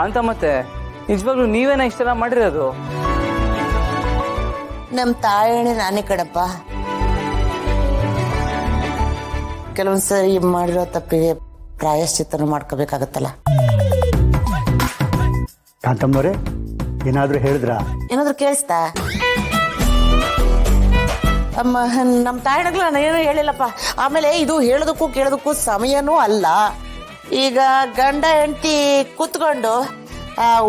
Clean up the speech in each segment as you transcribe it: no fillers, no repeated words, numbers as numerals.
ಕಾಂತಮ್ಮತ್ತೆ ನಿಜವಾಗ್ಲೂ ನೀವೇನ ಇಷ್ಟೆಲ್ಲ ಮಾಡಿರೋದು? ನಮ್ಮ ತಾಯಣೆ ನಾನೇ ಕಡಪ್ಪ. ಕೆಲವೊಂದ್ಸರಿ ಮಾಡಿರೋ ತಪ್ಪಿಗೆ ಪ್ರಾಯಶ್ಚಿತ್ತನ ಮಾಡ್ಕೋಬೇಕಾಗತ್ತಲ್ಲ. ಕಾಂತಮ್ಮವ್ರೆ ಏನಾದ್ರೂ ಹೇಳಿದ್ರ? ಏನಾದ್ರು ಕೇಳಿಸ್ತಾ? ಅಮ್ಮ ನಮ್ಮ ತಾಯಣಗಳು ನಾನು ಏನೂ ಹೇಳಿಲ್ಲಪ್ಪ. ಆಮೇಲೆ ಇದು ಹೇಳೋದಕ್ಕೂ ಕೇಳೋದಕ್ಕೂ ಸಮಯನೂ ಅಲ್ಲ. ಈಗ ಗಂಡ ಹೆಂಡತಿ ಕೂತ್ಕೊಂಡು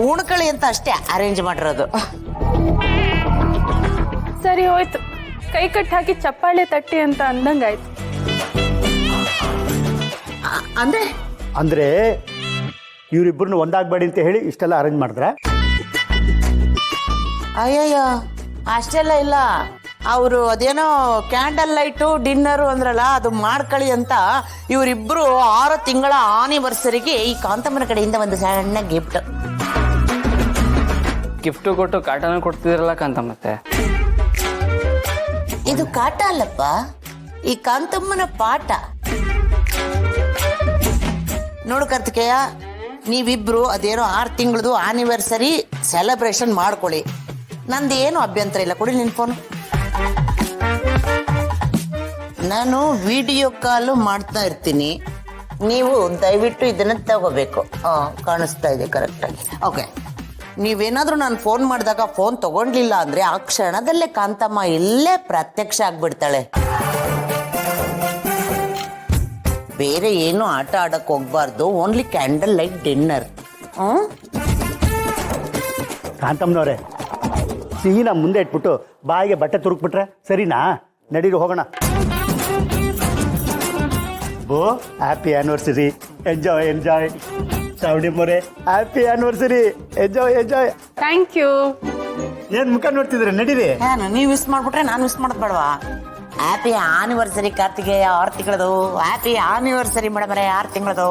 ಉಣ್ಕಳಿ ಅಂತ ಅಷ್ಟೇ ಅರೇಂಜ್ ಮಾಡಿರೋದು. ಸರಿ ಹೋಯ್ತು, ಕೈ ಕಟ್ಟಿ ಹಾಕಿ ಚಪ್ಪಾಳೆ ತಟ್ಟಿ ಅಂತ ಅಂದಂಗಾಯ್ತು. ಅಂದ್ರೆ ಅಂದ್ರೆ ಇವ್ರಿಬ್ರನ್ನ ಒಂದಾಗಬೇಡಿ ಅಂತ ಹೇಳಿ ಇಷ್ಟೆಲ್ಲ ಅರೇಂಜ್ ಮಾಡಿದ್ರ? ಅಯ್ಯಯ್ಯೋ ಅಷ್ಟೆಲ್ಲ ಇಲ್ಲ. ಅವರು ಅದೇನೋ ಕ್ಯಾಂಡಲ್ ಲೈಟು ಡಿನ್ನರು ಅಂದ್ರಲ್ಲ, ಅದು ಮಾಡ್ಕೊಳ್ಳಿ ಅಂತ ಇವರಿಬ್ರು 6 ತಿಂಗಳ ಆನಿವರ್ಸರಿಗೆ ಈ ಕಾಂತಮ್ಮನ ಕಡೆಯಿಂದ ಒಂದು ಸಣ್ಣ ಗಿಫ್ಟ್. ಗಿಫ್ಟ್ ಕೊಟ್ಟು ಕಾಟನ ಕೊಡ್ತಿದ್ರಲ್ಲ ಕಾಂತಮ್ಮತ್ತೆ. ಇದು ಕಾಟ ಅಲ್ಲಪ್ಪ, ಈ ಕಾಂತಮ್ಮನ ಪಾಠ. ನೋಡು ಕಾರ್ತಿಕೇಯ, ನೀವಿಬ್ರು ಅದೇನೋ 6 ತಿಂಗಳದು ಆನಿವರ್ಸರಿ ಸೆಲೆಬ್ರೇಷನ್ ಮಾಡ್ಕೊಳ್ಳಿ. ನಂದೇನು ಅಭ್ಯಂತರ ಇಲ್ಲ, ಕೊಡಿ ನಿನ್ ಫೋನ್. ನಾನು ವಿಡಿಯೋ ಕಾಲು ಮಾಡ್ತಾ ಇರ್ತೀನಿ, ನೀವು ದಯವಿಟ್ಟು ಇದನ್ನ ತಗೋಬೇಕು. ಕಾಣಿಸ್ತಾ ಇದೆ ಕರೆಕ್ಟಾಗಿ. ಓಕೆ, ನೀವೇನಾದ್ರೂ ನಾನು ಫೋನ್ ಮಾಡಿದಾಗ ಫೋನ್ ತಗೊಂಡ್ಲಿಲ್ಲ ಅಂದ್ರೆ ಆ ಕ್ಷಣದಲ್ಲೇ ಕಾಂತಮ್ಮ ಇಲ್ಲೇ ಪ್ರತ್ಯಕ್ಷ ಆಗ್ಬಿಡ್ತಾಳೆ. ಬೇರೆ ಏನು ಆಟ ಆಡಕ್ ಹೋಗ್ಬಾರ್ದು, ಓನ್ಲಿ ಕ್ಯಾಂಡಲ್ ಲೈಟ್ ಡಿನ್ನರ್. ಕಾಂತಮ್ಮನವ್ರೆ ಸಿಹಿನ ಮುಂದೆ ಇಟ್ಬಿಟ್ಟು ಬಾಯಿಗೆ ಬಟ್ಟೆ ತುರುಕ್ಬಿಟ್ರೆ ಸರಿನಾ? ನಡೀರಿ ಹೋಗೋಣ. ಬೋ ಹ್ಯಾಪಿ ಆನಿವರ್ಸರಿ, ಎಂಜಾಯ್ ಎಂಜಾಯ್. ಚಾವಡಿ ಮೊರೆ happy anniversary, enjoy enjoy. Thank you. ಏನ್ ಮುಖ ನೋಡ್ತಿದ್ರೆ? ನಡೀರಿ. ನೀವು ಮಿಸ್ ಮಾಡ್ಬಿಟ್ರೆ ನಾನು ಮಿಸ್ ಮಾಡೋದ್ ಬೇಡವಾ? ಹ್ಯಾಪಿ ಆನಿವರ್ಸರಿ ಕಾರ್ತಿಕೇಯ, 6 ತಿಂಗಳದು. ಹ್ಯಾಪಿ ಆನಿವರ್ಸರಿ ಮೇಡಮರೇ, 6 ತಿಂಗಳದು.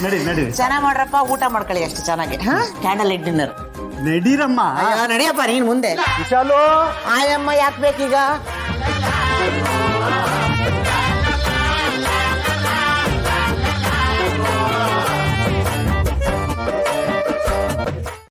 ನಡಿ ನಡಿ, ಚೆನ್ನಾಗ್ ಮಾಡ್ರಪ್ಪ, ಊಟ ಮಾಡ್ಕೊಳ್ಳಿ ಅಷ್ಟು ಚೆನ್ನಾಗಿ. Candle light dinner. ನಡೀರಮ್ಮ. ನಡಿಯಪ್ಪ ನೀನ್ ಮುಂದೆ. ವಿಶಾಲು ಆಯಮ್ಮ ಯಾಕೆ ಬೇಕೀಗ?